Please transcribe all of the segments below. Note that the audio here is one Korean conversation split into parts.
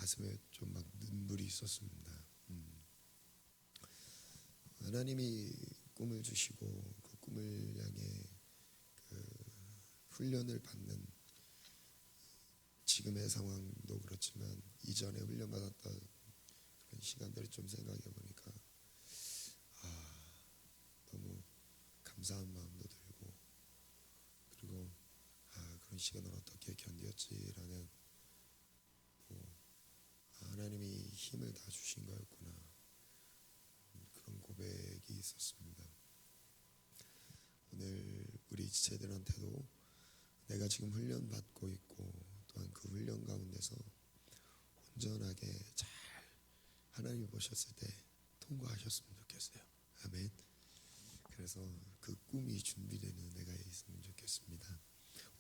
가슴에 좀 막 눈물이 있었습니다. 하나님이 꿈을 주시고 그 꿈을 향해 그 훈련을 받는 지금의 상황도 그렇지만 이전에 훈련받았던 그런 시간들을 좀 생각해 보니까 너무 감사한 마음도 들고, 그리고 그런 시간을 어떻게 견뎠지라는 하나님이 힘을 다 주신 거였구나, 그런 고백이 있었습니다. 오늘 우리 지체들한테도 내가 지금 훈련 받고 있고 또한 그 훈련 가운데서 온전하게 잘 하나님이 보셨을 때 통과하셨으면 좋겠어요. 아멘. 그래서 그 꿈이 준비되는 은혜가 있으면 좋겠습니다.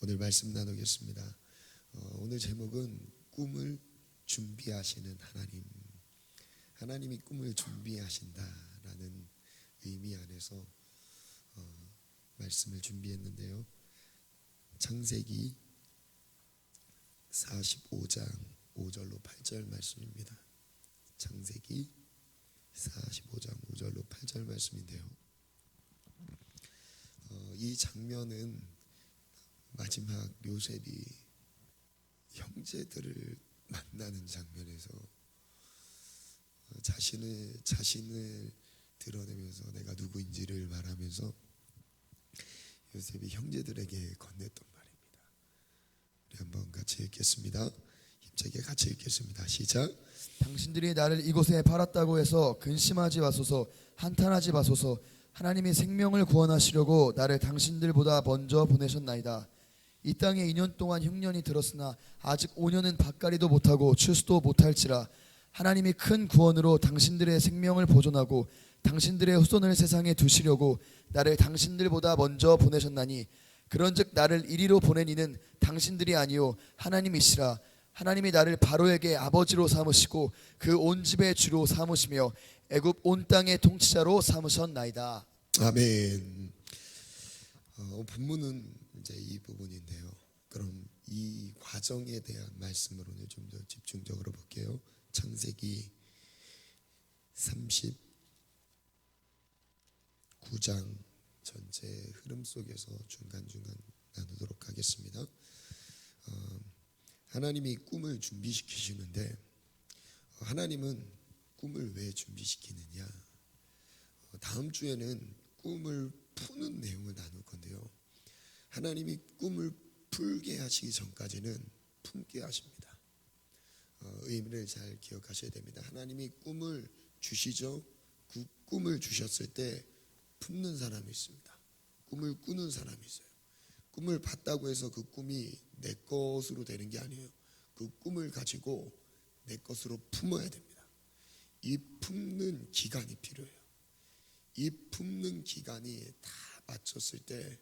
오늘 말씀 나누겠습니다. 오늘 제목은 꿈을 준비하시는 하나님. 하나님이 꿈을 준비하신다라는 의미 안에서 말씀을 준비했는데요. 창세기 45장 5절로 8절 말씀입니다. 창세기 45장 5절로 8절 말씀인데요. 이 장면은 마지막 요셉이 형제들을 만나는 장면에서 자신을 드러내면서 내가 누구인지를 말하면서 요셉이 형제들에게 건넸던 말입니다. 우리 한번 같이 읽겠습니다. 힘차게 같이 읽겠습니다. 시작. 당신들이 나를 이곳에 팔았다고 해서 근심하지 마소서, 한탄하지 마소서. 하나님이 생명을 구원하시려고 나를 당신들보다 먼저 보내셨나이다. 이 땅에 2년 동안 흉년이 들었으나 아직 5년은 밭갈이도 못하고 추수도 못할지라. 하나님이 큰 구원으로 당신들의 생명을 보존하고 당신들의 후손을 세상에 두시려고 나를 당신들보다 먼저 보내셨나니, 그런즉 나를 이리로 보낸 이는 당신들이 아니요 하나님이시라. 하나님이 나를 바로에게 아버지로 삼으시고 그 온 집의 주로 삼으시며 애굽 온 땅의 통치자로 삼으셨나이다. 아멘. 본문은 이제 이 부분인데요. 그럼 이 과정에 대한 말씀을 오늘 좀 더 집중적으로 볼게요. 창세기 39장 전체 흐름 속에서 중간중간 나누도록 하겠습니다. 하나님이 꿈을 준비시키시는데 하나님은 꿈을 왜 준비시키느냐, 다음 주에는 꿈을 푸는 내용을 나눌 건데요. 하나님이 꿈을 풀게 하시기 전까지는 품게 하십니다. 의미를 잘 기억하셔야 됩니다. 하나님이 꿈을 주시죠. 그 꿈을 주셨을 때 품는 사람이 있습니다. 꿈을 꾸는 사람이 있어요. 꿈을 봤다고 해서 그 꿈이 내 것으로 되는 게 아니에요. 그 꿈을 가지고 내 것으로 품어야 됩니다. 이 품는 기간이 필요해요. 이 품는 기간이 다 맞췄을 때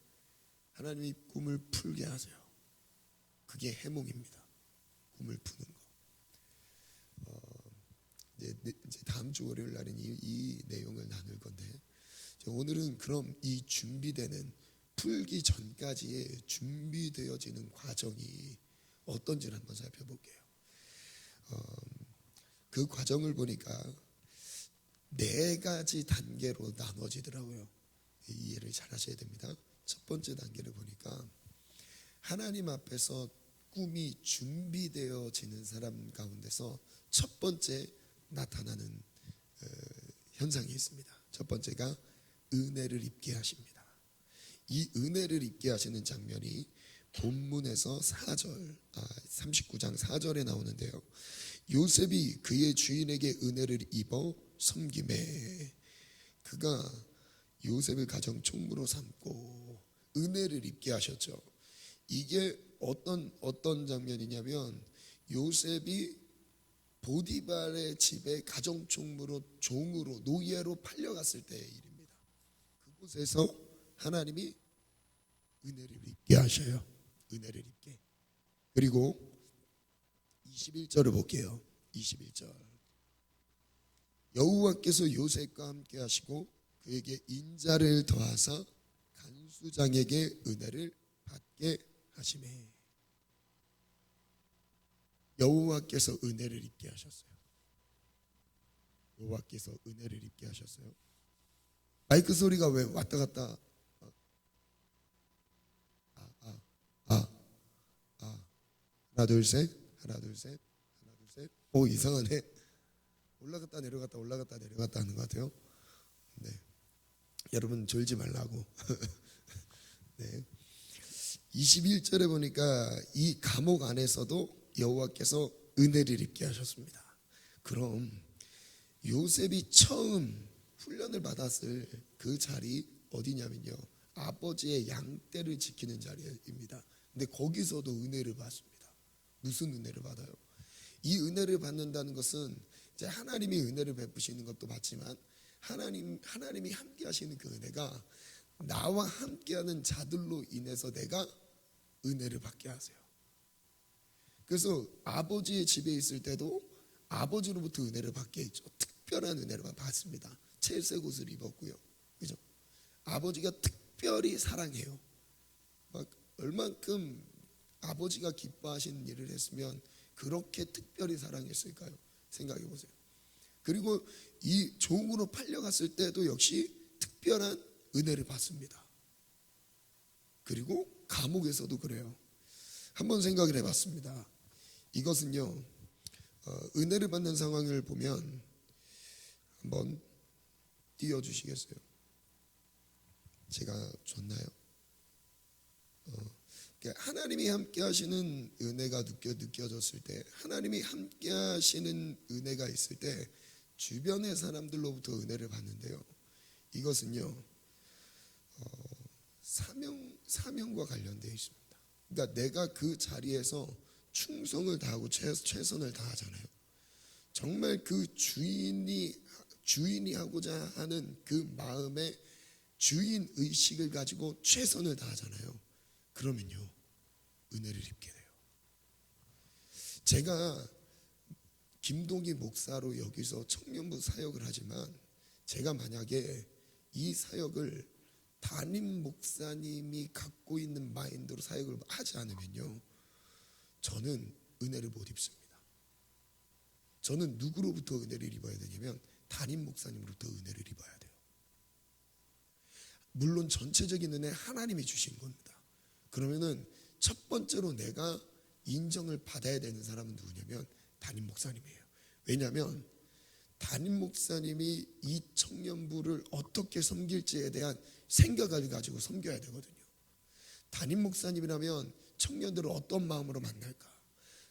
하나님이 꿈을 풀게 하세요. 그게 해몽입니다. 꿈을 푸는 거. 이제 다음 주 월요일 날은 이 내용을 나눌 건데, 오늘은 그럼 이 준비되는, 풀기 전까지의 준비되어지는 과정이 어떤지를 한번 살펴볼게요. 그 과정을 보니까 4가지 단계로 나눠지더라고요. 이해를 잘 하셔야 됩니다. 첫 번째 단계를 보니까 하나님 앞에서 꿈이 준비되어지는 사람 가운데서 첫 번째 나타나는 현상이 있습니다. 첫 번째가 은혜를 입게 하십니다. 이 은혜를 입게 하시는 장면이 본문에서 39장 4절에 나오는데요. 요셉이 그의 주인에게 은혜를 입어 섬김에, 그가 요셉을 가정 총무로 삼고 은혜를 입게 하셨죠. 이게 어떤 장면이냐면 요셉이 보디발의 집에 가정 총무로, 종으로, 노예로 팔려갔을 때의 일입니다. 그곳에서 하나님이 은혜를 입게 하셔요. 은혜를 입게. 그리고 21절을 볼게요. 21절. 여호와께서 요셉과 함께 하시고 그에게 인자를 더하사 간수장에게 은혜를 받게 하시매. 여호와께서 은혜를 입게 하셨어요. 여호와께서 은혜를 입게 하셨어요. 마이크 소리가 왜 왔다 갔다? 하나 둘 셋, 하나 둘 셋, 하나 둘 셋. 오, 이상하네. 올라갔다 내려갔다 올라갔다 내려갔다 하는 것 같아요. 네, 여러분 졸지 말라고. 네. 21절에 보니까 이 감옥 안에서도 여호와께서 은혜를 입게 하셨습니다. 그럼 요셉이 처음 훈련을 받았을 그 자리 어디냐면요, 아버지의 양떼를 지키는 자리입니다. 근데 거기서도 은혜를 받습니다. 무슨 은혜를 받아요? 이 은혜를 받는다는 것은 이제 하나님이 은혜를 베푸시는 것도 맞지만 하나님이 함께 하시는 그 은혜가 나와 함께하는 자들로 인해서 내가 은혜를 받게 하세요. 그래서 아버지의 집에 있을 때도 아버지로부터 은혜를 받게 했죠. 특별한 은혜를 받습니다. 채색 옷을 입었고요, 그죠? 아버지가 특별히 사랑해요. 막 얼만큼 아버지가 기뻐하시는 일을 했으면 그렇게 특별히 사랑했을까요? 생각해 보세요. 그리고 이 종으로 팔려갔을 때도 역시 특별한 은혜를 받습니다. 그리고 감옥에서도 그래요. 한번 생각을 해봤습니다. 이것은요, 은혜를 받는 상황을 보면 한번 띄워주시겠어요? 제가 줬나요? 하나님이 함께 하시는 은혜가 느껴졌을 때, 하나님이 함께 하시는 은혜가 있을 때 주변의 사람들로부터 은혜를 받는데요, 이것은요 사명과 관련되어 있습니다. 그러니까 내가 그 자리에서 충성을 다하고 최선을 다하잖아요. 정말 그 주인이 하고자 하는 그 마음의 주인 의식을 가지고 최선을 다하잖아요. 그러면요 은혜를 입게 돼요. 제가 김동기 목사로 여기서 청년부 사역을 하지만, 제가 만약에 이 사역을 담임 목사님이 갖고 있는 마인드로 사역을 하지 않으면요, 저는 은혜를 못 입습니다. 저는 누구로부터 은혜를 입어야 되냐면 담임 목사님으로부터 은혜를 입어야 돼요. 물론 전체적인 은혜 하나님이 주신 겁니다. 그러면은 첫 번째로 내가 인정을 받아야 되는 사람은 누구냐면 담임 목사님이에요. 왜냐하면 담임 목사님이 이 청년부를 어떻게 섬길지에 대한 생각을 가지고 섬겨야 되거든요. 담임 목사님이라면 청년들을 어떤 마음으로 만날까?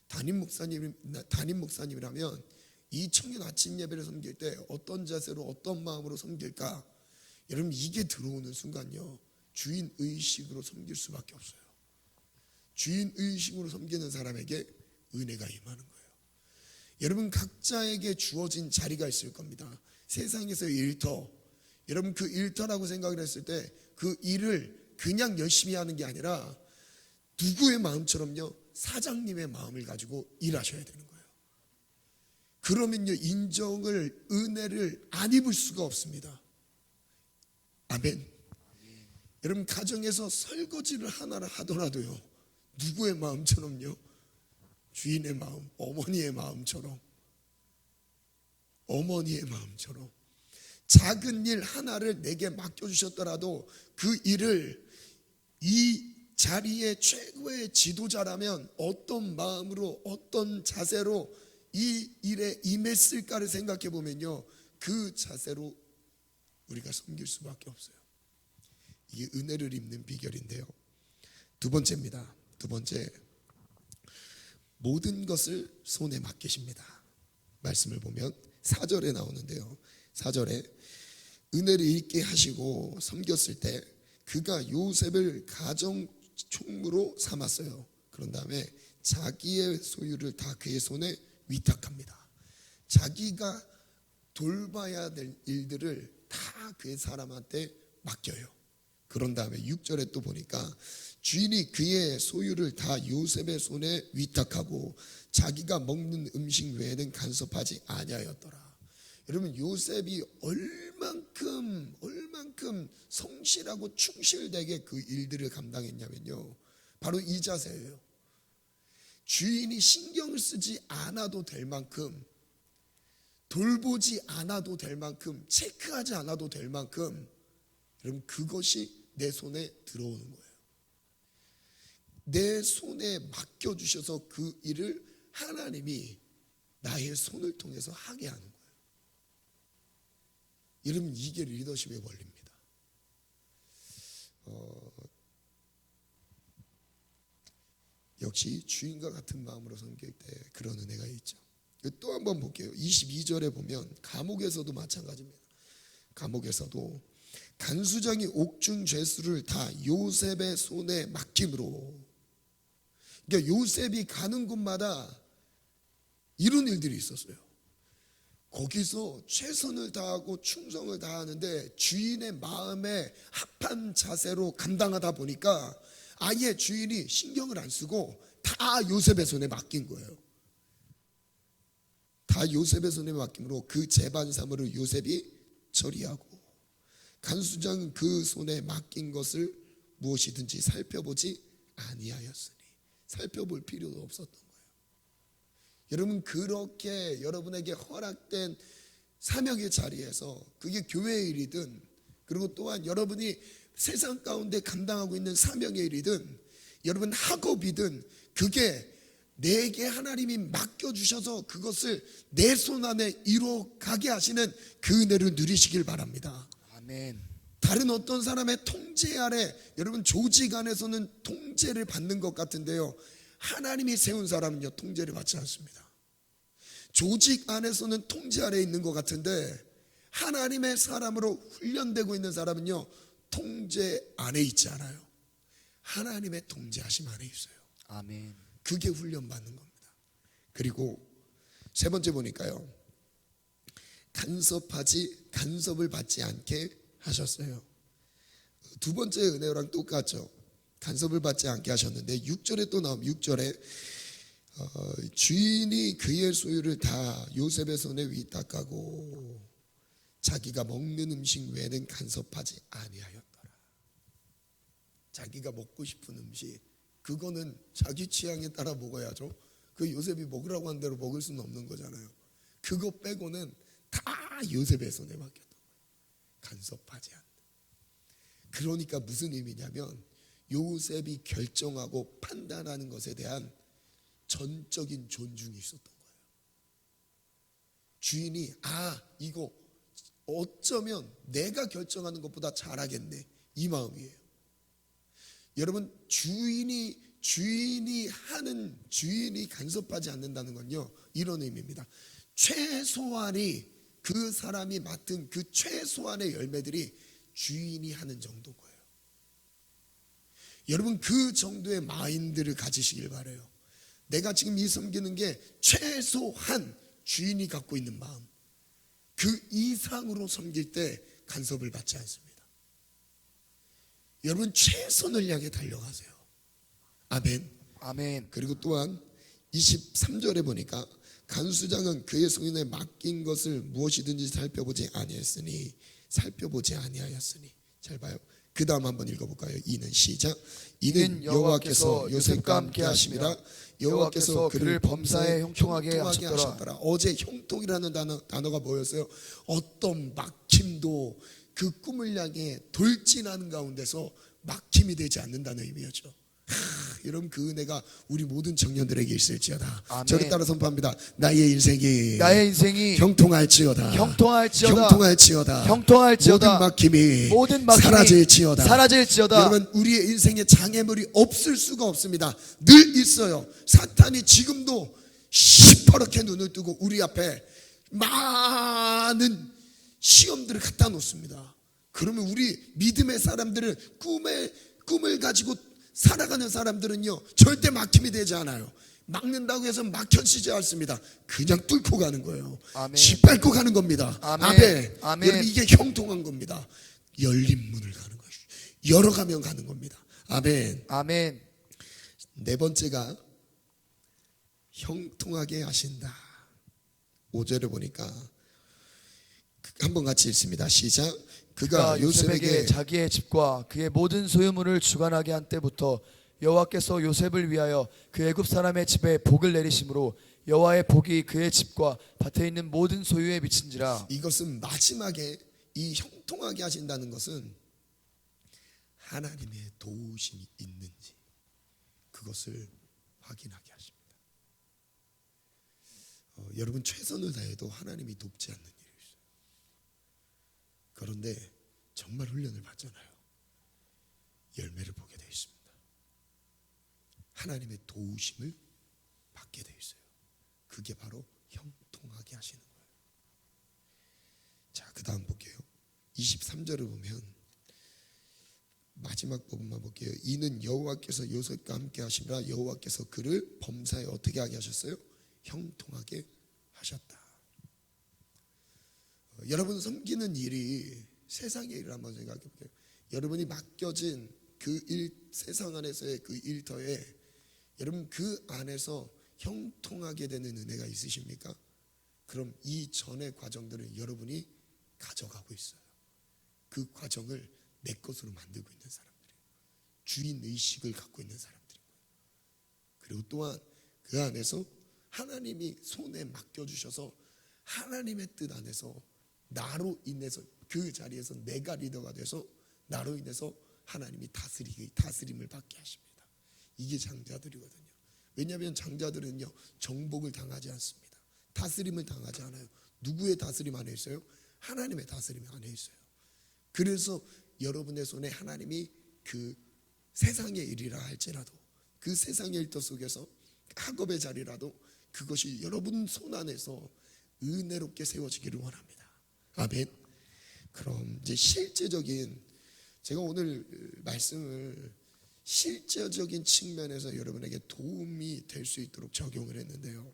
담임 목사님이라면 이 청년 아침 예배를 섬길 때 어떤 자세로 어떤 마음으로 섬길까? 여러분, 이게 들어오는 순간요 주인 의식으로 섬길 수밖에 없어요. 주인 의식으로 섬기는 사람에게 은혜가 임하는 거예요. 여러분, 각자에게 주어진 자리가 있을 겁니다. 세상에서의 일터, 여러분 그 일터라고 생각을 했을 때 그 일을 그냥 열심히 하는 게 아니라 누구의 마음처럼요, 사장님의 마음을 가지고 일하셔야 되는 거예요. 그러면요 인정을, 은혜를 안 입을 수가 없습니다. 아멘. 여러분, 가정에서 설거지를 하나를 하더라도요, 누구의 마음처럼요? 주인의 마음, 어머니의 마음처럼, 작은 일 하나를 내게 맡겨주셨더라도 그 일을 이 자리의 최고의 지도자라면 어떤 마음으로, 어떤 자세로 이 일에 임했을까를 생각해 보면요, 그 자세로 우리가 섬길 수밖에 없어요. 이게 은혜를 입는 비결인데요, 두 번째입니다. 두 번째, 모든 것을 손에 맡기십니다. 말씀을 보면 4절에 나오는데요, 4절에 은혜를 있게 하시고 섬겼을 때 그가 요셉을 가정 총무로 삼았어요. 그런 다음에 자기의 소유를 다 그의 손에 위탁합니다. 자기가 돌봐야 될 일들을 다 그의 사람한테 맡겨요. 그런 다음에 6절에 또 보니까 주인이 그의 소유를 다 요셉의 손에 위탁하고 자기가 먹는 음식 외에는 간섭하지 아니하였더라. 여러분, 요셉이 얼만큼 성실하고 충실되게 그 일들을 감당했냐면요, 바로 이 자세예요. 주인이 신경을 쓰지 않아도 될 만큼, 돌보지 않아도 될 만큼, 체크하지 않아도 될 만큼, 여러분 그것이 내 손에 들어오는 거예요. 내 손에 맡겨주셔서 그 일을 하나님이 나의 손을 통해서 하게 하는 거예요. 여러분 이게 리더십의 원리입니다. 역시 주인과 같은 마음으로 섬길 때 그런 은혜가 있죠. 또 한번 볼게요. 22절에 보면 감옥에서도 마찬가지입니다. 감옥에서도 간수장이 옥중 죄수를 다 요셉의 손에 맡김으로, 그러니까 요셉이 가는 곳마다 이런 일들이 있었어요. 거기서 최선을 다하고 충성을 다하는데 주인의 마음에 합한 자세로 감당하다 보니까 아예 주인이 신경을 안 쓰고 다 요셉의 손에 맡긴 거예요. 다 요셉의 손에 맡김으로 그 재반 사물을 요셉이 처리하고, 간수장은 그 손에 맡긴 것을 무엇이든지 살펴보지 아니하였으니, 살펴볼 필요도 없었던 거예요. 여러분 그렇게 여러분에게 허락된 사명의 자리에서, 그게 교회의 일이든 그리고 또한 여러분이 세상 가운데 감당하고 있는 사명의 일이든 여러분 학업이든, 그게 내게 하나님이 맡겨주셔서 그것을 내 손 안에 이루어가게 하시는 그 은혜를 누리시길 바랍니다. 아멘. 다른 어떤 사람의 통제 아래, 여러분 조직 안에서는 통제를 받는 것 같은데요, 하나님이 세운 사람은요 통제를 받지 않습니다. 조직 안에서는 통제 아래 있는 것 같은데 하나님의 사람으로 훈련되고 있는 사람은요 통제 안에 있지 않아요. 하나님의 통제하심 안에 있어요. 아멘. 그게 훈련받는 겁니다. 그리고 세 번째 보니까요, 간섭을 받지 않게 하셨어요. 두 번째 은혜랑 똑같죠. 간섭을 받지 않게 하셨는데 6절에 또 나오면 6절에 주인이 그의 소유를 다 요셉의 손에 위탁하고 자기가 먹는 음식 외에는 간섭하지 아니하였더라. 자기가 먹고 싶은 음식, 그거는 자기 취향에 따라 먹어야죠. 그 요셉이 먹으라고 한 대로 먹을 수는 없는 거잖아요. 그거 빼고는 다 요셉의 손에 맡겼던 거예요. 간섭하지 않는. 그러니까 무슨 의미냐면 요셉이 결정하고 판단하는 것에 대한 전적인 존중이 있었던 거예요. 주인이 이거 어쩌면 내가 결정하는 것보다 잘하겠네, 이 마음이에요. 여러분 주인이 간섭하지 않는다는 건요 이런 의미입니다. 최소한이 그 사람이 맡은 그 최소한의 열매들이 주인이 하는 정도인 거예요. 여러분 그 정도의 마인드를 가지시길 바라요. 내가 지금 이 섬기는 게 최소한 주인이 갖고 있는 마음, 그 이상으로 섬길 때 간섭을 받지 않습니다. 여러분 최선을 향해 달려가세요. 아멘. 아멘. 그리고 또한 23절에 보니까 간수장은 그의 손에 맡긴 것을 무엇이든지 살펴보지 아니하였으니. 잘 봐요. 그 다음 한번 읽어볼까요? 이는 시작. 이는 여호와께서 요셉과 함께 하심이라. 여호와께서 그를 범사에 형통하게 하셨더라. 어제 형통이라는 단어가 뭐였어요? 어떤 막힘도 그 꿈을 향해 돌진하는 가운데서 막힘이 되지 않는다는 의미였죠. 여러분 그 은혜가 우리 모든 청년들에게 있을지어다. 아멘. 저를 따라 선포합니다. 나의 인생이 형통할지어다. 모든 막힘이 사라질지어다. 여러분 우리의 인생에 장애물이 없을 수가 없습니다. 늘 있어요. 사탄이 지금도 시퍼렇게 눈을 뜨고 우리 앞에 많은 시험들을 갖다 놓습니다. 그러면 우리 믿음의 사람들은 꿈을 가지고 살아가는 사람들은요 절대 막힘이 되지 않아요. 막는다고 해서 막혀지지 않습니다. 그냥 뚫고 가는 거예요. 짓밟고 가는 겁니다. 아멘. 여러분 이게 형통한 겁니다. 열린 문을 가는 거예요. 열어가면 가는 겁니다. 아멘. 아멘. 네 번째가 형통하게 하신다. 5절을 보니까 한번 같이 읽습니다. 시작. 그가 요셉에게 자기의 집과 그의 모든 소유물을 주관하게 한 때부터 여호와께서 요셉을 위하여 그 애굽 사람의 집에 복을 내리심으로 여호와의 복이 그의 집과 밭에 있는 모든 소유에 미친지라. 이것은 마지막에 이 형통하게 하신다는 것은 하나님의 도우심이 있는지 그것을 확인하게 하십니다. 여러분 최선을 다해도 하나님이 돕지 않는 일이 있어요. 그런데 정말 훈련을 받잖아요. 열매를 보게 되어 있습니다. 하나님의 도우심을 받게 되어 있어요. 그게 바로 형통하게 하시는 거예요. 자, 그 다음 볼게요. 23절을 보면 마지막 부분만 볼게요. 이는 여호와께서 요셉과 함께 하시라. 여호와께서 그를 범사에 어떻게 하게 하셨어요? 형통하게 하셨다. 여러분 섬기는 일이 세상의 일을 한번 생각해 볼게요. 여러분이 맡겨진 그 일, 세상 안에서의 그 일터에 여러분 그 안에서 형통하게 되는 은혜가 있으십니까? 그럼 이 전의 과정들을 여러분이 가져가고 있어요. 그 과정을 내 것으로 만들고 있는 사람들이에요. 주인 의식을 갖고 있는 사람들이에요. 그리고 또한 그 안에서 하나님이 손에 맡겨주셔서 하나님의 뜻 안에서 나로 인해서 그 자리에서 내가 리더가 돼서 나로 인해서 하나님이 다스림을 받게 하십니다. 이게 장자들이거든요. 왜냐하면 장자들은요 정복을 당하지 않습니다. 다스림을 당하지 않아요. 누구의 다스림 안에 있어요? 하나님의 다스림 안에 있어요. 그래서 여러분의 손에 하나님이 그 세상의 일이라 할지라도 그 세상의 일터 속에서 학업의 자리라도 그것이 여러분 손 안에서 은혜롭게 세워지기를 원합니다. 아멘. 그럼 이제 실제적인 제가 오늘 말씀을 실제적인 측면에서 여러분에게 도움이 될 수 있도록 적용을 했는데요.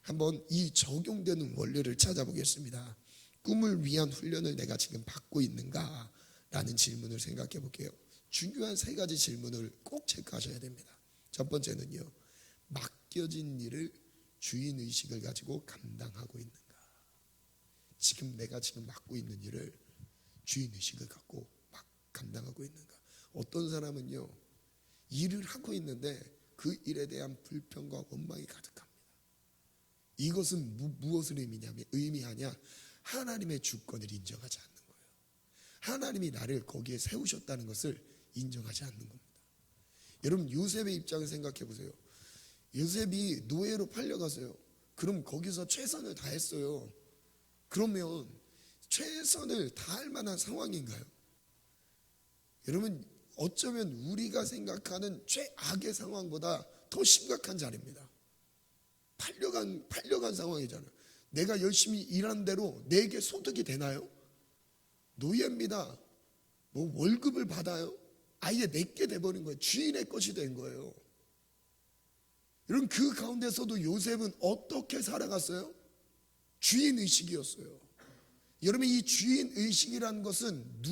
한번 이 적용되는 원리를 찾아보겠습니다. 꿈을 위한 훈련을 내가 지금 받고 있는가? 라는 질문을 생각해 볼게요. 중요한 세 가지 질문을 꼭 체크하셔야 됩니다. 첫 번째는요, 맡겨진 일을 주인의식을 가지고 감당하고 있는가? 지금 내가 지금 맡고 있는 일을 주인의식을 갖고 막 감당하고 있는가? 어떤 사람은요, 일을 하고 있는데 그 일에 대한 불평과 원망이 가득합니다. 이것은 무엇을 의미하냐? 하나님의 주권을 인정하지 않는 거예요. 하나님이 나를 거기에 세우셨다는 것을 인정하지 않는 겁니다. 여러분 요셉의 입장을 생각해 보세요. 요셉이 노예로 팔려가서요. 그럼 거기서 최선을 다했어요. 그러면 최선을 다할 만한 상황인가요? 여러분 어쩌면 우리가 생각하는 최악의 상황보다 더 심각한 자리입니다. 팔려간 상황이잖아요. 내가 열심히 일한 대로 내게 소득이 되나요? 노예입니다. 뭐 월급을 받아요? 아예 내게 돼버린 거예요. 주인의 것이 된 거예요. 여러분 그 가운데서도 요셉은 어떻게 살아갔어요? 주인의식이었어요. 여러분 이 주인의식이라는 것은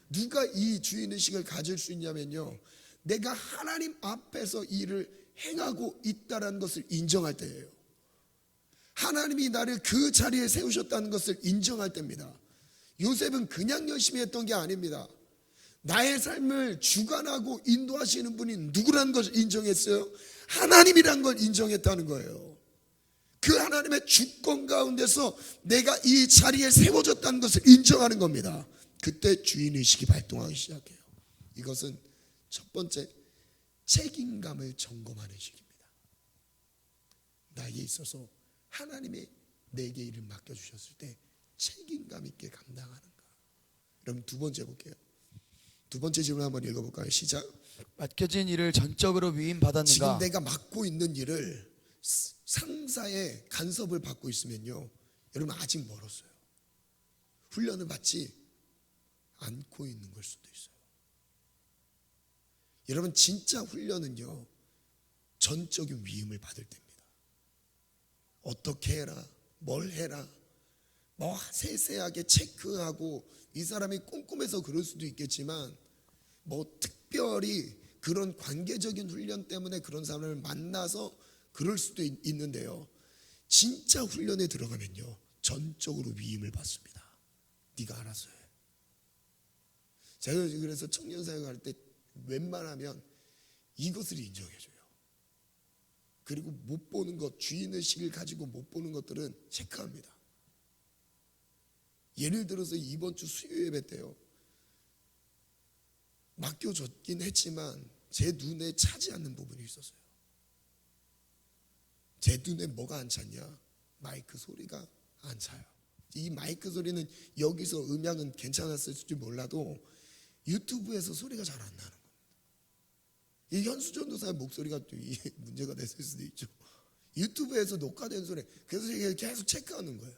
누가 이 주인의식을 가질 수 있냐면요, 내가 하나님 앞에서 일을 행하고 있다는 것을 인정할 때예요. 하나님이 나를 그 자리에 세우셨다는 것을 인정할 때입니다. 요셉은 그냥 열심히 했던 게 아닙니다. 나의 삶을 주관하고 인도하시는 분이 누구라는 것을 인정했어요? 하나님이란 걸 인정했다는 거예요. 그 하나님의 주권 가운데서 내가 이 자리에 세워졌다는 것을 인정하는 겁니다. 그때 주인의식이 발동하기 시작해요. 이것은 첫 번째 책임감을 점검하는 식입니다. 나에게 있어서 하나님이 내게 일을 맡겨주셨을 때 책임감 있게 감당하는가. 그럼 두 번째 볼게요. 두 번째 질문 한번 읽어볼까요? 시작. 맡겨진 일을 전적으로 위임받았는가? 지금 내가 맡고 있는 일을 상사의 간섭을 받고 있으면요, 여러분 아직 멀었어요. 훈련을 받지 않고 있는 걸 수도 있어요. 여러분 진짜 훈련은요, 전적인 위임을 받을 때입니다. 어떻게 해라, 뭘 해라, 뭐 세세하게 체크하고, 이 사람이 꼼꼼해서 그럴 수도 있겠지만 뭐 특별히 그런 관계적인 훈련 때문에 그런 사람을 만나서 그럴 수도 있는데요, 진짜 훈련에 들어가면요 전적으로 위임을 받습니다. 네가 알아서 해. 제가 그래서 청년사역 할 때 웬만하면 이것을 인정해줘요. 그리고 못 보는 것, 주인의식을 가지고 못 보는 것들은 체크합니다. 예를 들어서 이번 주 수요 예배 때요, 맡겨줬긴 했지만 제 눈에 차지 않는 부분이 있었어요. 제 눈에 뭐가 안 찼냐? 마이크 소리가 안 차요. 이 마이크 소리는 여기서 음향은 괜찮았을지 몰라도 유튜브에서 소리가 잘 안 나는 겁니다. 이 현수전도사의 목소리가 또 문제가 됐을 수도 있죠. 유튜브에서 녹화된 소리, 그래서 제가 계속 체크하는 거예요.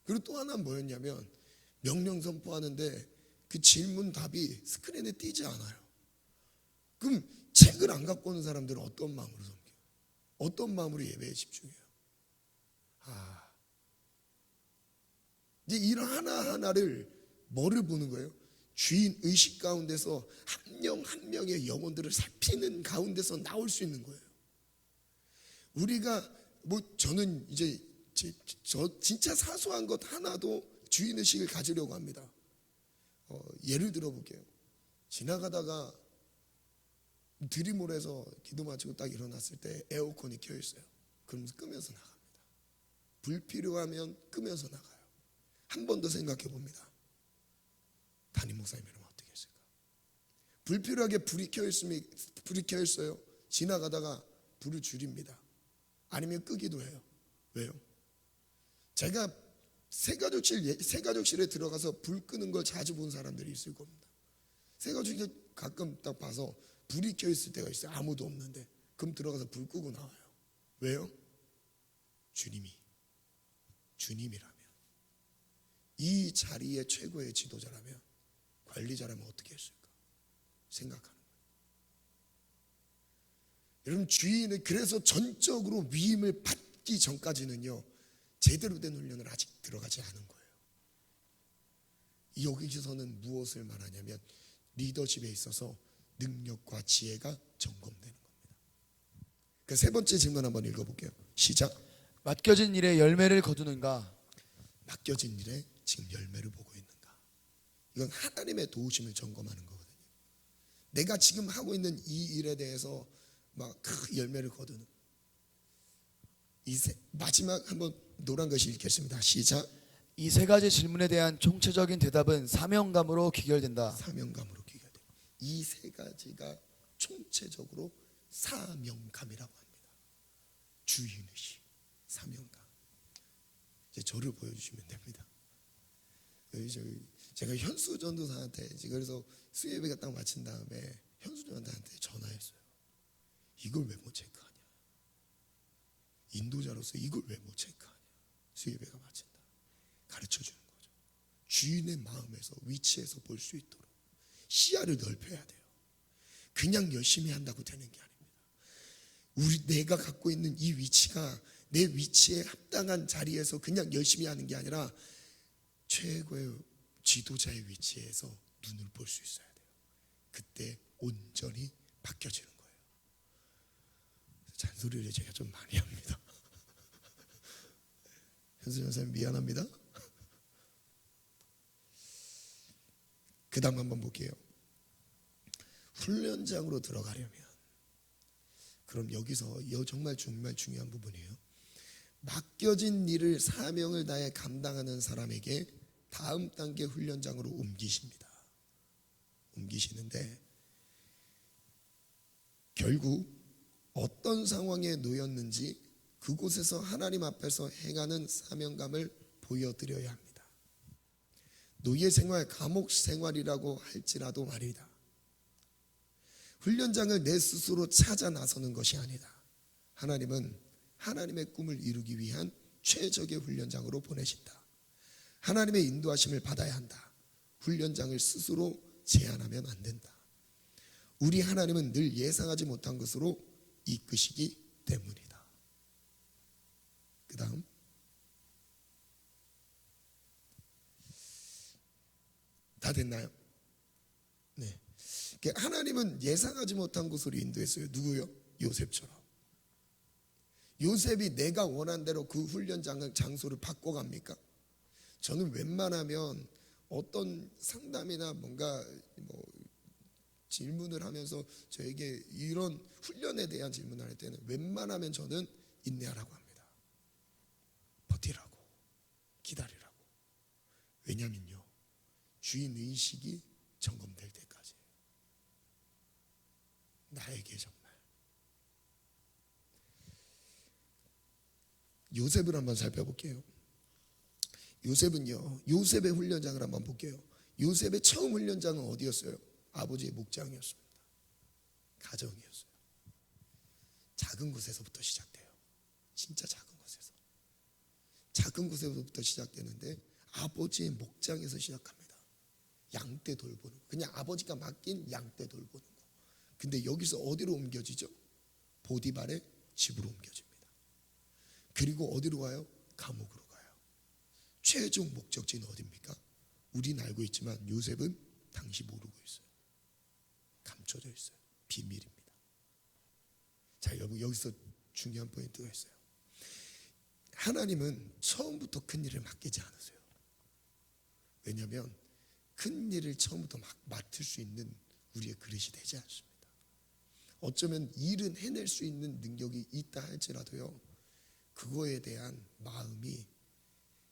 그리고 또 하나는 뭐였냐면, 명령 선포하는데 그 질문 답이 스크린에 띄지 않아요. 그럼 책을 안 갖고 오는 사람들은 어떤 마음으로 섬겨요? 어떤 마음으로 예배에 집중해요? 이제 이런 하나하나를 뭐를 보는 거예요? 주인 의식 가운데서 한 명 한 명의 영혼들을 살피는 가운데서 나올 수 있는 거예요. 우리가 저는 이제 저 진짜 사소한 것 하나도 주인 의식을 가지려고 합니다. 예를 들어 볼게요. 지나가다가 드림홀에서 기도 마치고 딱 일어났을 때 에어컨이 켜 있어요. 그러면서 끄면서 나갑니다. 불필요하면 끄면서 나가요. 한 번 더 생각해 봅니다. 담임 목사님이라면 어떻게 했을까? 불필요하게 불이 켜 있어요. 지나가다가 불을 줄입니다. 아니면 끄기도 해요. 왜요? 제가 새가족실에 들어가서 불 끄는 걸 자주 본 사람들이 있을 겁니다. 새가족실 가끔 딱 봐서 불이 켜 있을 때가 있어요. 아무도 없는데. 그럼 들어가서 불 끄고 나와요. 왜요? 주님이라면, 이 자리의 최고의 지도자라면, 관리자라면 어떻게 했을까 생각하는 거예요. 여러분, 주인은 그래서 전적으로 위임을 받기 전까지는요, 제대로 된 훈련을 아직 들어가지 않은 거예요. 여기서는 무엇을 말하냐면, 리더십에 있어서 능력과 지혜가 점검되는 겁니다. 그 세 번째 질문 한번 읽어볼게요. 시작. 맡겨진 일에 열매를 거두는가? 맡겨진 일에 지금 열매를 보고 있는가? 이건 하나님의 도우심을 점검하는 거거든요. 내가 지금 하고 있는 이 일에 대해서 막 큰 열매를 거두는. 마지막 한번 노란 것이 읽겠습니다. 시작. 이 세 가지 질문에 대한 총체적인 대답은 사명감으로 귀결된다. 사명감으로 귀결됩니다. 이 세 가지가 총체적으로 사명감이라고 합니다. 주인의식, 사명감. 이제 저를 보여주시면 됩니다. 제가 현수 전도사한테, 그래서 수예배가 딱 마친 다음에 현수 전도사한테 전화했어요. 이걸 왜 못 체크하냐? 인도자로서 이걸 왜 못 체크하냐? 수예배가 마친다. 가르쳐 주는 거죠. 주인의 마음에서, 위치에서 볼 수 있도록 시야를 넓혀야 돼요. 그냥 열심히 한다고 되는 게 아닙니다. 내가 갖고 있는 이 위치가 내 위치에 합당한 자리에서 그냥 열심히 하는 게 아니라 최고의 지도자의 위치에서 눈을 볼 수 있어야 돼요. 그때 온전히 바뀌어지는 거예요. 잔소리를 제가 좀 많이 합니다. 현수 전사님 미안합니다. 그 다음 한번 볼게요. 훈련장으로 들어가려면, 그럼 여기서 정말 중요한 부분이에요. 맡겨진 일을 사명을 다해 감당하는 사람에게 다음 단계 훈련장으로 옮기시는데, 결국 어떤 상황에 놓였는지 그곳에서 하나님 앞에서 행하는 사명감을 보여드려야 합니다. 노예 생활, 감옥 생활이라고 할지라도 말이다. 훈련장을 내 스스로 찾아 나서는 것이 아니다. 하나님은 하나님의 꿈을 이루기 위한 최적의 훈련장으로 보내신다. 하나님의 인도하심을 받아야 한다. 훈련장을 스스로 제한하면 안 된다. 우리 하나님은 늘 예상하지 못한 것으로 이끄시기 때문이다. 그 다음, 다 됐나요? 네. 하나님은 예상하지 못한 곳으로 인도했어요. 누구요? 요셉처럼. 요셉이 내가 원한 대로 그 훈련장을, 장소를 바꿔갑니까? 저는 웬만하면 어떤 상담이나 뭔가 질문을 하면서 저에게 이런 훈련에 대한 질문을 할 때는 웬만하면 저는 인내하라고 합니다. 버티라고, 기다리라고. 왜냐면요, 주인 의식이 점검될 때까지 나에게 정말. 요셉을 한번 살펴볼게요. 요셉은요, 요셉의 훈련장을 한번 볼게요. 요셉의 처음 훈련장은 어디였어요? 아버지의 목장이었습니다. 가정이었어요. 작은 곳에서부터 시작돼요. 진짜 작은 곳에서. 작은 곳에서부터 시작되는데 아버지의 목장에서 시작합니다. 양떼 돌보는 거. 그냥 아버지가 맡긴 양떼 돌보는 거. 근데 여기서 어디로 옮겨지죠? 보디발의 집으로 옮겨집니다. 그리고 어디로 가요? 감옥으로 가요. 최종 목적지는 어디입니까? 우리는 알고 있지만 요셉은 당시 모르고 있어요. 감춰져 있어요. 비밀입니다. 자, 여러분, 여기서 중요한 포인트가 있어요. 하나님은 처음부터 큰 일을 맡기지 않으세요. 왜냐하면 큰 일을 처음부터 맡을 수 있는 우리의 그릇이 되지 않습니다. 어쩌면 일은 해낼 수 있는 능력이 있다 할지라도요, 그거에 대한 마음이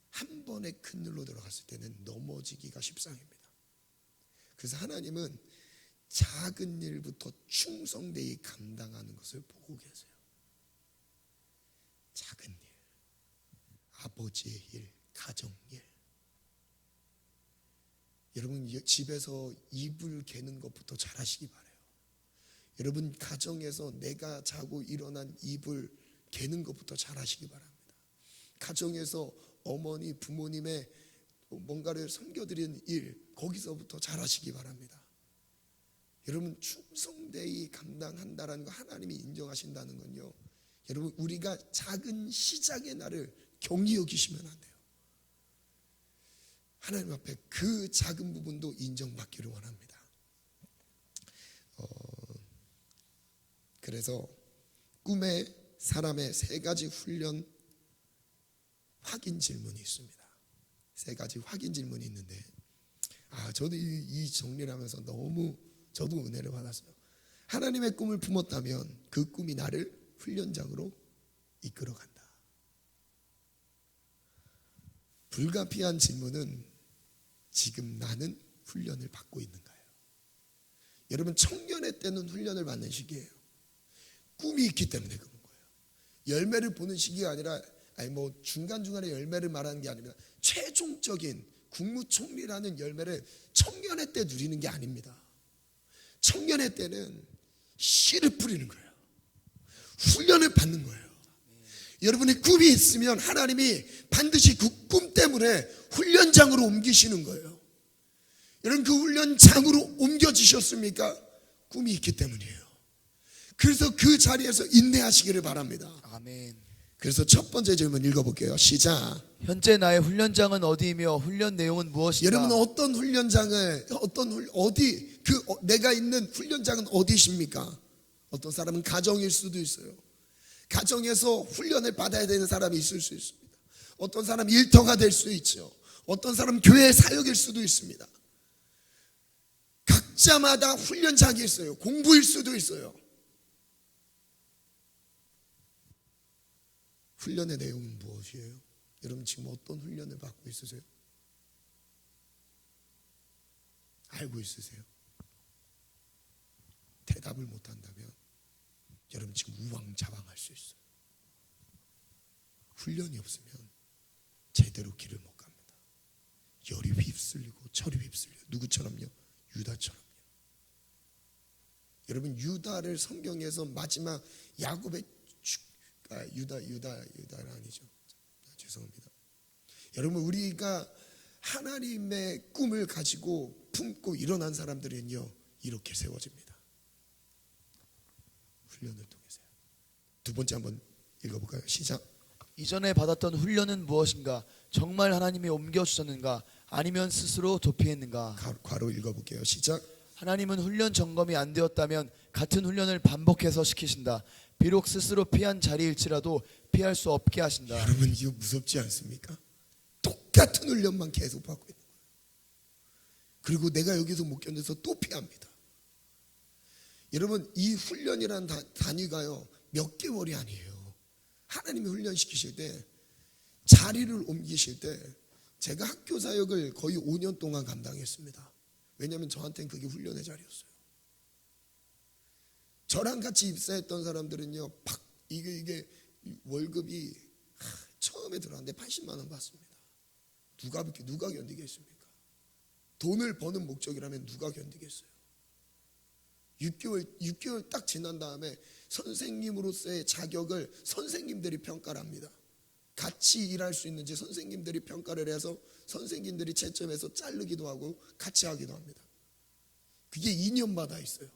한 번에 큰 일로 들어갔을 때는 넘어지기가 십상입니다. 그래서 하나님은 작은 일부터 충성되이 감당하는 것을 보고 계세요. 작은 일, 아버지의 일, 가정 일. 여러분, 집에서 이불 개는 것부터 잘하시기 바라요. 여러분, 가정에서 내가 자고 일어난 이불 개는 것부터 잘하시기 바랍니다. 가정에서 어머니, 부모님의 뭔가를 섬겨드리는 일, 거기서부터 잘하시기 바랍니다. 여러분, 충성되이 감당한다라는 거 하나님이 인정하신다는 건요, 여러분, 우리가 작은 시작의 날을 경히 여기시면 안 돼요. 하나님 앞에 그 작은 부분도 인정받기를 원합니다. 그래서 꿈에 사람의 세 가지 훈련 확인 질문이 있습니다. 세 가지 확인 질문이 있는데, 저도 이 정리를 하면서 너무 저도 은혜를 받았어요. 하나님의 꿈을 품었다면 그 꿈이 나를 훈련장으로 이끌어간다. 불가피한 질문은 지금 나는 훈련을 받고 있는가요? 여러분, 청년의 때는 훈련을 받는 시기예요. 꿈이 있기 때문에 그런 거예요. 열매를 보는 시기가 아니라, 중간중간에 열매를 말하는 게 아닙니다. 최종적인 국무총리라는 열매를 청년의 때 누리는 게 아닙니다. 청년의 때는 씨를 뿌리는 거예요. 훈련을 받는 거예요. 여러분의 꿈이 있으면 하나님이 반드시 그 꿈 때문에 훈련장으로 옮기시는 거예요. 여러분, 그 훈련장으로 옮겨지셨습니까? 꿈이 있기 때문이에요. 그래서 그 자리에서 인내하시기를 바랍니다. 아멘. 그래서 첫 번째 질문 읽어볼게요. 시작. 현재 나의 훈련장은 어디이며 훈련 내용은 무엇인가? 여러분은 어떤 훈련장을 내가 있는 훈련장은 어디십니까? 어떤 사람은 가정일 수도 있어요. 가정에서 훈련을 받아야 되는 사람이 있을 수 있습니다. 어떤 사람 일터가 될 수 있죠. 어떤 사람 교회 사역일 수도 있습니다. 각자마다 훈련장이 있어요. 공부일 수도 있어요. 훈련의 내용은 무엇이에요? 여러분, 지금 어떤 훈련을 받고 있으세요? 알고 있으세요? 대답을 못한다면 여러분 지금 우왕좌왕할 수 있어요. 훈련이 없으면 제대로 길을 못 갑니다. 열이 휩쓸리고 철이 휩쓸려요. 누구처럼요? 유다처럼요. 여러분, 유다를 성경에서 마지막 야곱의 유다는 아니죠. 죄송합니다. 여러분, 우리가 하나님의 꿈을 가지고 품고 일어난 사람들은요, 이렇게 세워집니다. 훈련을 통해서요. 두 번째 한번 읽어볼까요? 시작. 이전에 받았던 훈련은 무엇인가? 정말 하나님이 옮겨주셨는가? 아니면 스스로 도피했는가? 괄호 읽어볼게요. 시작. 하나님은 훈련 점검이 안 되었다면 같은 훈련을 반복해서 시키신다. 비록 스스로 피한 자리일지라도 피할 수 없게 하신다. 여러분, 이거 무섭지 않습니까? 똑같은 훈련만 계속 받고 있는 거예요. 그리고 내가 여기서 못 견뎌서 또 피합니다. 여러분 이 훈련이란 단위가요 몇 개월이 아니에요. 하나님이 훈련시키실 때 자리를 옮기실 때 제가 학교 사역을 거의 5년 동안 감당했습니다. 왜냐하면 저한테는 그게 훈련의 자리였어요. 저랑 같이 입사했던 사람들은요 이게 월급이 처음에 들어왔는데 80만 원 받습니다. 누가 견디겠습니까? 돈을 버는 목적이라면 누가 견디겠어요? 6개월 딱 지난 다음에 선생님으로서의 자격을 선생님들이 평가를 합니다. 같이 일할 수 있는지 선생님들이 평가를 해서 선생님들이 채점해서 자르기도 하고 같이 하기도 합니다. 그게 2년마다 있어요.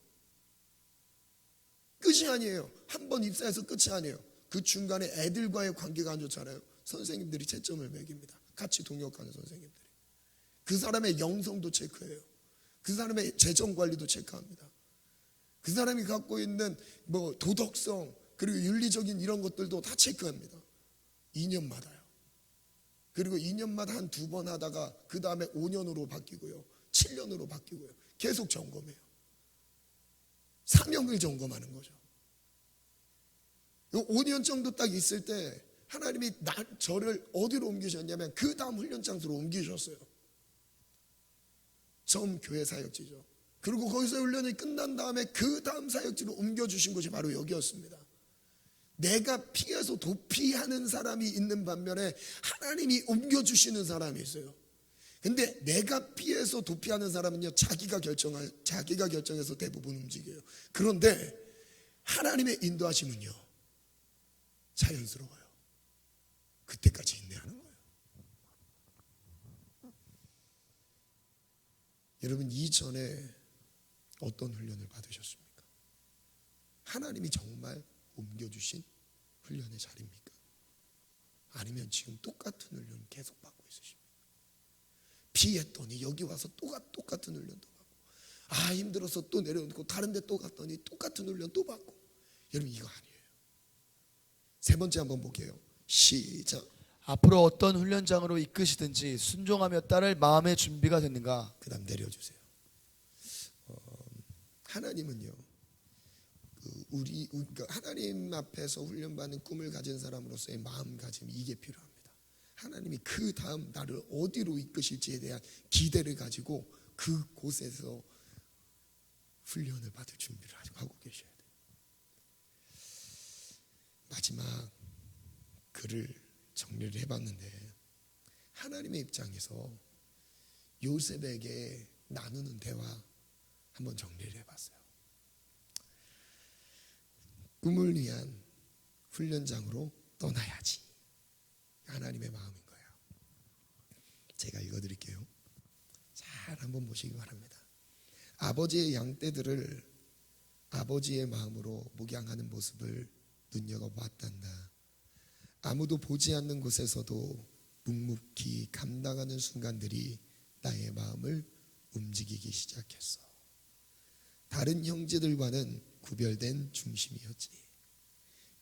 끝이 아니에요. 한 번 입사해서 끝이 아니에요. 그 중간에 애들과의 관계가 안 좋잖아요. 선생님들이 채점을 매깁니다. 같이 동역하는 선생님들이. 그 사람의 영성도 체크해요. 그 사람의 재정관리도 체크합니다. 그 사람이 갖고 있는 뭐 도덕성 그리고 윤리적인 이런 것들도 다 체크합니다. 2년마다요. 그리고 2년마다 한 2번 하다가 그 다음에 5년으로 바뀌고요. 7년으로 바뀌고요. 계속 점검해요. 사명을 점검하는 거죠. 5년 정도 딱 있을 때 하나님이 저를 어디로 옮기셨냐면 그 다음 훈련 장소로 옮기셨어요. 처음 교회 사역지죠. 그리고 거기서 훈련이 끝난 다음에 그 다음 사역지로 옮겨주신 곳이 바로 여기였습니다. 내가 피해서 도피하는 사람이 있는 반면에 하나님이 옮겨주시는 사람이 있어요. 근데 내가 피해서 도피하는 사람은요 자기가 결정해서 대부분 움직여요. 그런데 하나님의 인도하심은요 자연스러워요. 그때까지 인내하는 거예요. 여러분 이전에 어떤 훈련을 받으셨습니까? 하나님이 정말 옮겨주신 훈련의 자리입니까? 아니면 지금 똑같은 훈련을 계속 받고 있으십니까? 피했더니 여기 와서 똑같은 훈련 또 받고 힘들어서 또 내려놓고 다른 데 또 갔더니 똑같은 훈련 또 받고 여러분 이거 아니에요. 세 번째 한번 볼게요. 시작. 앞으로 어떤 훈련장으로 이끄시든지 순종하며 따를 마음의 준비가 됐는가? 그 다음 내려주세요. 하나님은요 그러니까 하나님 앞에서 훈련받는 꿈을 가진 사람으로서의 마음가짐 이게 필요합니다. 하나님이 그 다음 나를 어디로 이끄실지에 대한 기대를 가지고 그곳에서 훈련을 받을 준비를 하고 계셔야 돼요. 마지막 글을 정리를 해봤는데 하나님의 입장에서 요셉에게 나누는 대화 한번 정리를 해봤어요. 꿈을 위한 훈련장으로 떠나야지. 하나님의 마음인 거예요. 제가 읽어드릴게요. 잘 한번 보시기 바랍니다. 아버지의 양떼들을 아버지의 마음으로 목양하는 모습을 눈여겨봤단다. 아무도 보지 않는 곳에서도 묵묵히 감당하는 순간들이 나의 마음을 움직이기 시작했어. 다른 형제들과는 구별된 중심이었지.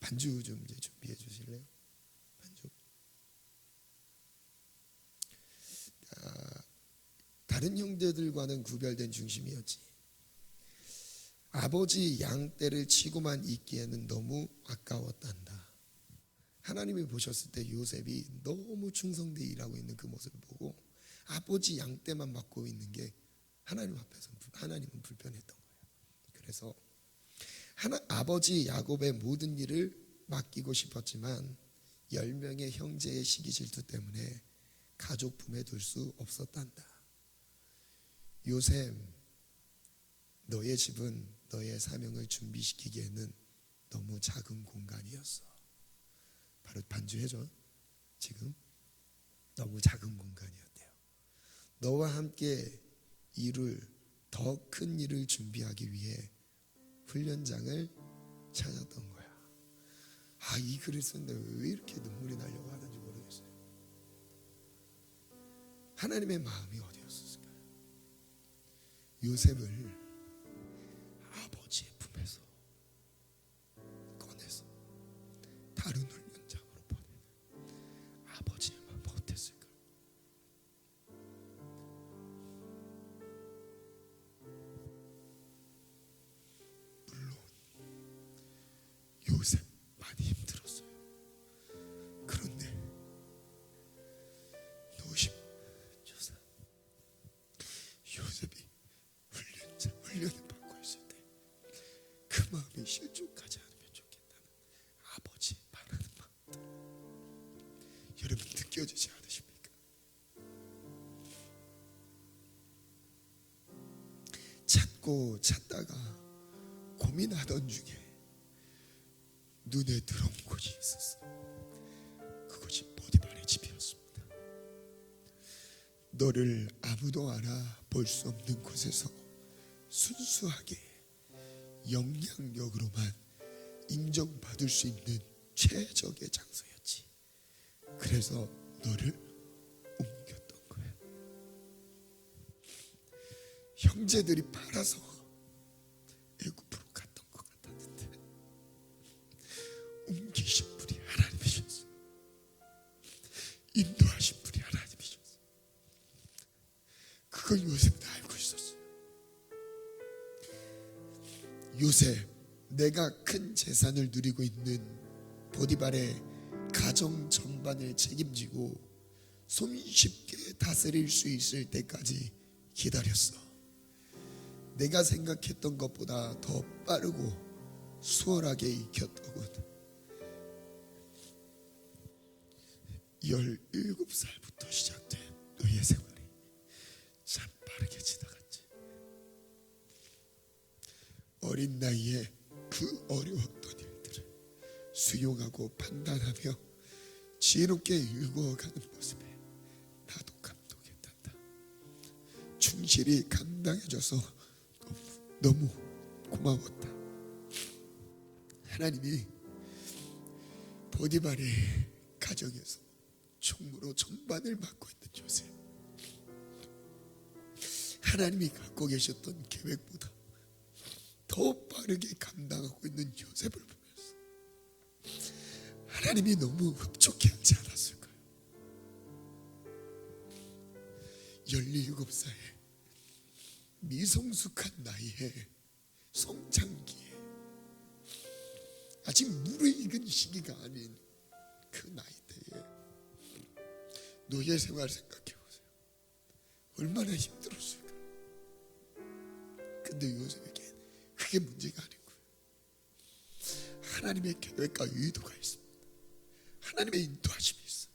반주 좀 이제 준비해 주실래요? 반주. 다른 형제들과는 구별된 중심이었지. 아버지 양떼를 치고만 있기에는 너무 아까웠단다. 하나님이 보셨을 때 요셉이 너무 충성되게 일하고 있는 그 모습을 보고 아버지 양떼만 맡고 있는 게 하나님 앞에서 하나님은 불편했던 거예요. 그래서 아버지 야곱의 모든 일을 맡기고 싶었지만 10명의 형제의 시기 질투 때문에 가족 품에 둘 수 없었단다. 요셉, 너의 집은 너의 사명을 준비시키기에는 너무 작은 공간이었어. 바로 반주해줘. 지금 너무 작은 공간이었대요. 너와 함께 더 큰 일을 준비하기 위해 훈련장을 찾았던 거야. 이 글을 썼는데 왜 이렇게 눈물이 나려고 하는지 모르겠어요. 하나님의 마음이 어디였을까요? 요셉을 아버지의 품에서 꺼내서 다른 훈련장으로 보내는 아버지의 마음 어땠을까요? 느껴지지 않으십니까? 찾다가 고민하던 중에 눈에 들어온 곳이 있었어. 그곳이 보디발의 집이었습니다. 너를 아무도 알아볼 수 없는 곳에서 순수하게 영향력으로만 인정받을 수 있는 최적의 장소였지. 그래서 너를 옮겼던 거야. 형제들이 팔아서 애굽으로 갔던 것 같았는데 옮기신 분이 하나님이셨어. 인도하신 분이 하나님이셨어. 그걸 요셉도 알고 있었어요. 요셉, 내가 큰 재산을 누리고 있는 보디발의 가정 전반을 책임지고 손쉽게 다스릴 수 있을 때까지 기다렸어. 내가 생각했던 것보다 더 빠르고 수월하게 익혔더군. 17살부터 시작된 너의 생활이 참 빠르게 지나갔지. 어린 나이에 그 어려웠던 일들을 수용하고 판단하며 지혜롭게 일구어가는 모습에 나도 감동했단다. 충실히 감당해줘서 너무 고마웠다. 하나님이 보디발의 가정에서 총무로 전반을 맡고 있는 요셉, 하나님이 갖고 계셨던 계획보다 더 빠르게 감당하고 있는 요셉을 보면서 하나님이 너무 흡족해하지 않았을까요? 17살에 미성숙한 나이에 성장기에 아직 무르익은 시기가 아닌 그 나이대에 노예 생활 생각해보세요. 얼마나 힘들었을까. 근데 요셉에게 그게 문제가 아닌 거예요. 하나님의 계획과 의도가 있습니다. 하나님의 인도하심이 있어요.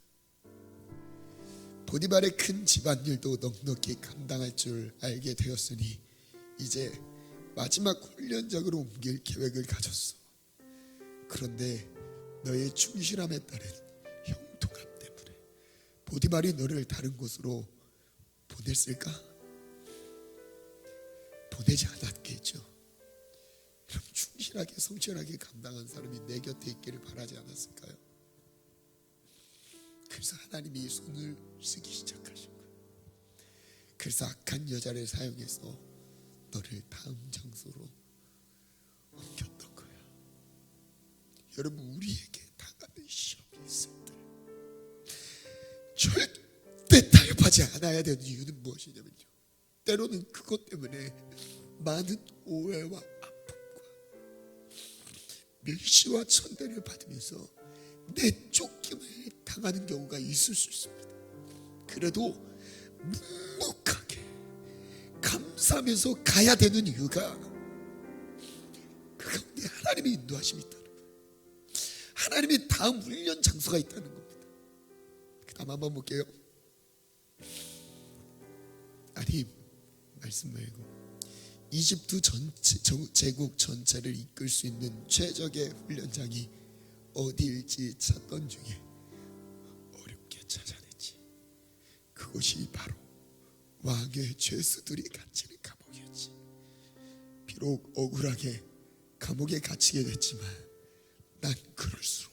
보디발의 큰 집안일도 넉넉히 감당할 줄 알게 되었으니 이제 마지막 훈련장으로 옮길 계획을 가졌어. 그런데 너의 충실함에 따른 형통함 때문에 보디발이 너를 다른 곳으로 보냈을까? 보내지 않았겠죠. 그럼 충실하게 성실하게 감당한 사람이 내 곁에 있기를 바라지 않았을까요? 그래서 하나님이 손을 쓰기 시작하신 거예요. 그래서 악한 여자를 사용해서 너를 다음 장소로 옮겼던 거야. 여러분, 우리에게 다가는 시험이 있을 때 절대 타협하지 않아야 되는 이유는 무엇이냐면요, 때로는 그것 때문에 많은 오해와 아픔과 멸시와 천대를 받으면서 내쫓김을 당하는 경우가 있을 수 있습니다. 그래도 묵묵하게 감사하면서 가야 되는 이유가 그 가운데 하나님의 인도하심이 있다는 거예요. 하나님의 다음 훈련 장소가 있다는 겁니다. 그 다음 한번 볼게요. 아니, 말씀 말고 이집트 제국 전체를 이끌 수 있는 최적의 훈련장이 어디일지 찾던 중에 어렵게 찾아냈지. 그곳이 바로 왕의 죄수들이 갇히는 감옥이었지. 비록 억울하게 감옥에 갇히게 됐지만 난 그럴수록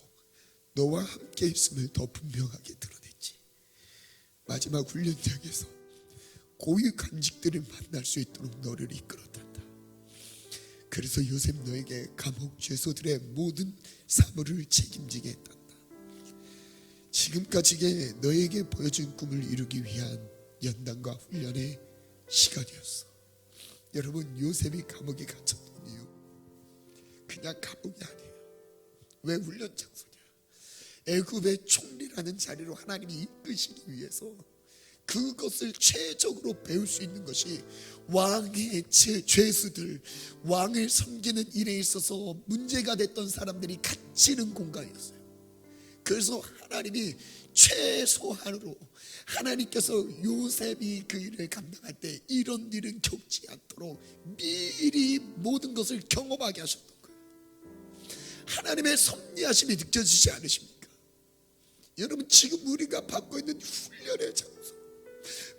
너와 함께 있음을 더 분명하게 드러냈지. 마지막 훈련장에서 고위 관직들을 만날 수 있도록 너를 이끌었단다. 그래서 요셉 너에게 감옥 죄수들의 모든 사물을 책임지게 했단다. 지금까지 너에게 보여준 꿈을 이루기 위한 연단과 훈련의 시간이었어. 여러분, 요셉이 감옥에 갇혔던 이유 그냥 감옥이 아니에요. 왜 훈련 장소냐? 애굽의 총리라는 자리로 하나님이 이끄시기 위해서 그것을 최적으로 배울 수 있는 것이 왕의 죄수들, 왕을 섬기는 일에 있어서 문제가 됐던 사람들이 갇히는 공간이었어요. 그래서 하나님이 최소한으로 하나님께서 요셉이 그 일을 감당할 때 이런 일은 겪지 않도록 미리 모든 것을 경험하게 하셨던 거예요. 하나님의 섭리하심이 느껴지지 않으십니까? 여러분, 지금 우리가 받고 있는 훈련의 장소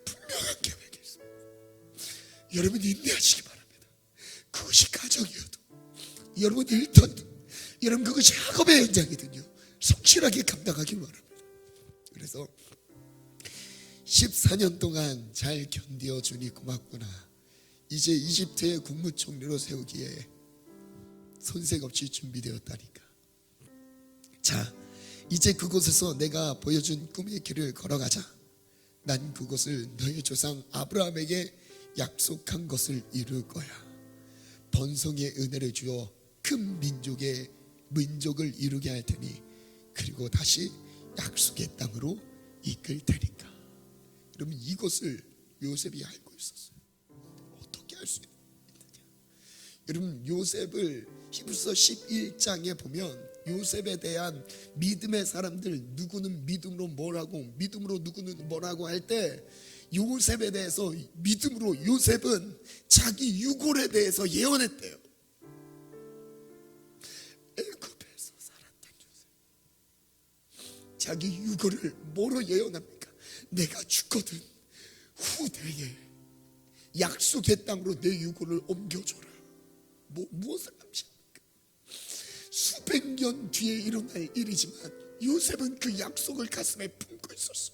분명한 계획이 있습니다. 여러분, 인내하시기 바랍니다. 그것이 가정이어도, 여러분 일터도, 여러분 그것이 학업의 현장이든요, 성실하게 감당하길 바랍니다. 그래서 14년 동안 잘 견디어 주니 고맙구나. 이제 이집트의 국무총리로 세우기에 손색 없이 준비되었다니까. 자, 이제 그곳에서 내가 보여준 꿈의 길을 걸어가자. 난 그곳을 너의 조상 아브라함에게 약속한 것을 이룰 거야. 번성의 은혜를 주어 큰 민족을 이루게 할 테니 그리고 다시 약속의 땅으로 이끌 테니까. 여러분, 이것을 요셉이 알고 있었어요. 어떻게 할 수 있느냐? 여러분, 요셉을 히브리서 11장에 보면 요셉에 대한 믿음의 사람들, 누구는 믿음으로 뭐라고, 믿음으로 누구는 뭐라고 할 때 요셉에 대해서 믿음으로 요셉은 자기 유골에 대해서 예언했대요. 애굽에서 살았던 요셉, 자기 유골을 뭐로 예언합니까? 내가 죽거든 후대에 약속의 땅으로 내 유골을 옮겨줘라. 무엇을 암시합니까? 수백 년 뒤에 일어날 일이지만 요셉은 그 약속을 가슴에 품고 있었어.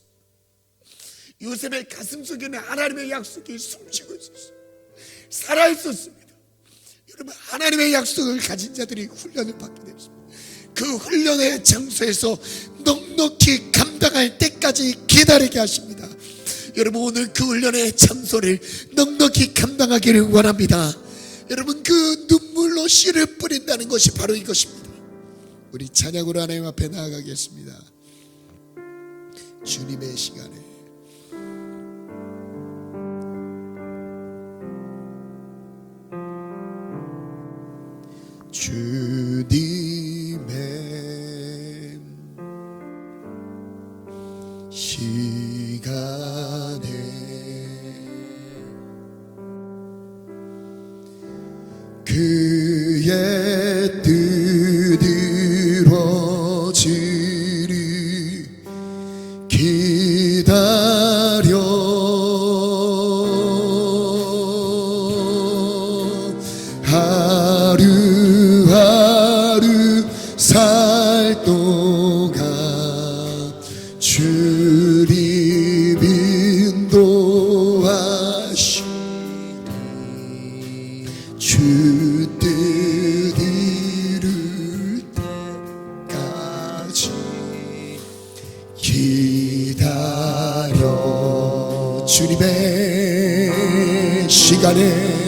요셉의 가슴 속에는 하나님의 약속이 숨쉬고 있었어. 살아있었습니다. 여러분, 하나님의 약속을 가진 자들이 훈련을 받게 되었습니다. 그 훈련의 장소에서 넉넉히 감당할 때까지 기다리게 하십니다. 여러분, 오늘 그 훈련의 장소를 넉넉히 감당하기를 원합니다. 여러분, 그 눈물로 씨를 뿌린다는 것이 바로 이것입니다. 우리 찬양으로 하나님 앞에 나아가겠습니다. 주님의 시간에 주님의 시간에 그의 뜻 이루어지리 기다려 하루하루 살 동안 주님 인도하시니 주 뜻 이룰 때까지 기다려 주님의 시간에